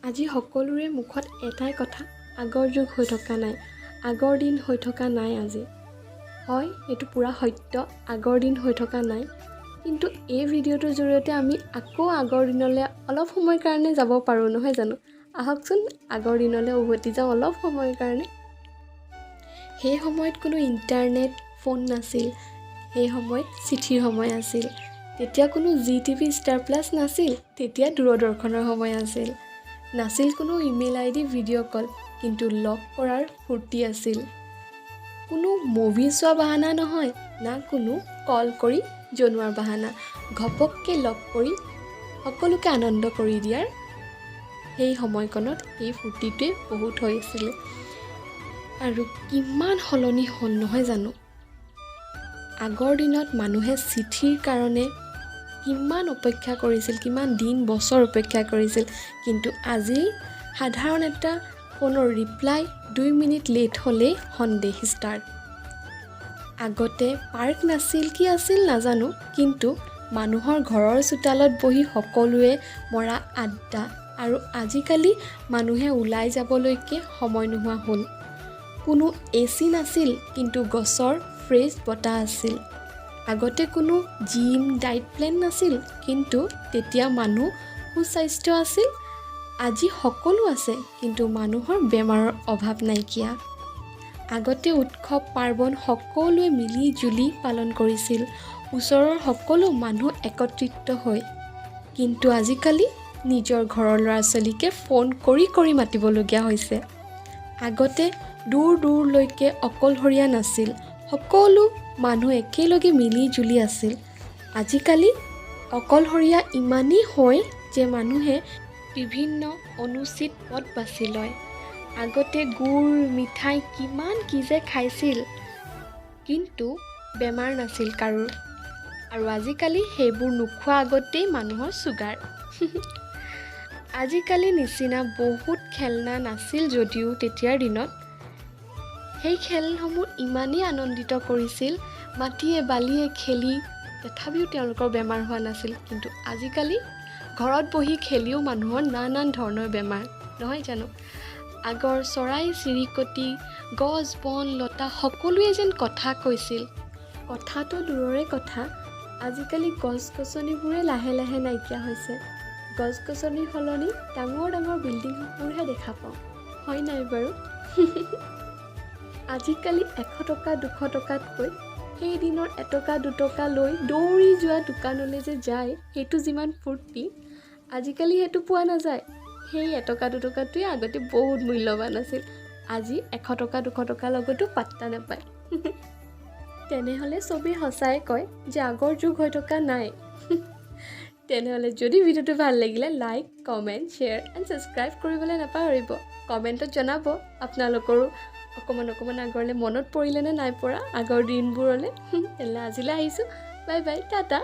আজি সকলোৰে মুখত এটাই কথা, আগৰ যুগ হৈ থকা নাই, আগৰ দিন হৈ থকা নাই আজি। হয়, এইটো পূৰা সত্য, আগৰ দিন হৈ থকা নাই। কিন্তু এই ভিডিঅ'টোৰ জৰিয়তে আমি আকৌ আগৰ দিনলৈ অলপ সময়ৰ কাৰণে যাব পাৰোঁ, নহয় জানো? আহকচোন আগৰ দিনলৈ উভতি যাওঁ অলপ সময়ৰ কাৰণে। সেই সময়ত কোনো ইণ্টাৰনেট, ফোন নাছিল। সেই সময়ত চিঠিৰ সময় আছিল। তেতিয়া কোনো ZTV ষ্টাৰ প্লাছ নাছিল, তেতিয়া দূৰদৰ্শনৰ সময় আছিল। নাছিল কোনো ইমেইল ID ভিডিঅ' কল, কিন্তু লগ কৰাৰ ফূৰ্তি আছিল। কোনো মুভি চোৱা বাহানা নহয়, না কোনো কল কৰি জনোৱাৰ বাহানা। ঘপককৈ লগ কৰি সকলোকে আনন্দ কৰি দিয়াৰ সেই সময়কণত এই ফূৰ্তিটোৱে বহুত হৈছিল। আৰু কিমান সলনি হ'ল নহয় জানো? আগৰ দিনত মানুহে চিঠিৰ কাৰণে কিমান অপেক্ষা কৰিছিল, কিমান দিন বছৰ অপেক্ষা কৰিছিল। কিন্তু আজি সাধাৰণ এটা ফোনৰ ৰিপ্লাই 2 মিনিট লেট হ'লেই সন্দেহ ষ্টাৰ্ট। আগতে পাৰ্ক নাছিল, কি আছিল নাজানো, কিন্তু মানুহৰ ঘৰৰ চোতালত বহি সকলোৱে মৰা আড্ডা। আৰু আজিকালি মানুহে ওলাই যাবলৈকে সময় নোহোৱা হ'ল। কোনো AC নাছিল, কিন্তু গছৰ ফ্ৰেছ বতাহ আছিল। আগতে কোনো জিম, ডায়েট প্লেন নাছিল, কিন্তু তেতিয়া মানুহ সুস্বাস্থ্য আছিল। আজি সকলো আছে, কিন্তু মানুহৰ বেমাৰৰ অভাৱ নাইকিয়া। আগতে উৎসৱ পাৰ্বণ সকলোৱে মিলি জুলি পালন কৰিছিল, ওচৰৰ সকলো মানুহ একত্ৰিত হৈ। কিন্তু আজিকালি নিজৰ ঘৰৰ ল'ৰা ছোৱালীকে ফোন কৰি কৰি মাতিবলগীয়া হৈছে। আগতে দূৰ দূৰলৈকে অকলশৰীয়া নাছিল, সকলো মানুহ একেলগে মিলি জুলি আছিল। আজিকালি অকলশৰীয়া ইমানেই হয় যে মানুহে বিভিন্ন অনুচিত পথ বাছি লয়। আগতে গুড়, মিঠাই কিমান কি যে খাইছিল, কিন্তু বেমাৰ নাছিল কাৰোৰ। আৰু আজিকালি সেইবোৰ নোখোৱা আগতেই মানুহৰ চুগাৰ। আজিকালি নিচিনা বহুত খেলনা নাছিল যদিও তেতিয়াৰ দিনত সেই খেলসমূহ ইমানেই আনন্দিত কৰিছিল, মাটিয়ে বালিয়ে খেলি, তথাপিও তেওঁলোকৰ বেমাৰ হোৱা নাছিল। কিন্তু আজিকালি ঘৰত বহি খেলিও মানুহৰ নানান ধৰণৰ বেমাৰ, নহয় জানো? আগৰ চৰাই চিৰিকটি, গছ বন লতা সকলোৱে যেন কথা কৈছিল। কথাটো দূৰৰে কথা, আজিকালি গছ গছনিবোৰে লাহে লাহে নাইকিয়া হৈছে। গছ গছনিৰ সলনি ডাঙৰ ডাঙৰ বিল্ডিংবোৰহে দেখা পাওঁ, হয় নাই বাৰু? আজিকালি 100 টকা 200 টকাতকৈ সেই দিনৰ 1 টকা 2 টকা লৈ দৌৰি যোৱা দোকানলৈ যে যায়, সেইটো যিমান ফূৰ্তি, আজিকালি সেইটো পোৱা নাযায়। সেই 1 টকা 2 টকাটোৱে আগতে বহুত মূল্যৱান আছিল। আজি 100 টকা 200 টকাৰ লগতো পাত্তা নাপায়। তেনেহ'লে চবেই সঁচাই কয় যে আগৰ যুগ হৈ থকা নাই। তেনেহ'লে যদি ভিডিঅ'টো ভাল লাগিলে like, comment, share and subscribe কৰিবলৈ নাপাহৰিব। কমেণ্টত জনাব আপোনালোকৰো অকণমান আগৰলৈ মনত পৰিলেনে নাই পৰা আগৰ দিনবোৰলৈ। তেনেহ'লে আজিলৈ আহিছোঁ, বাই বাই, টাটা।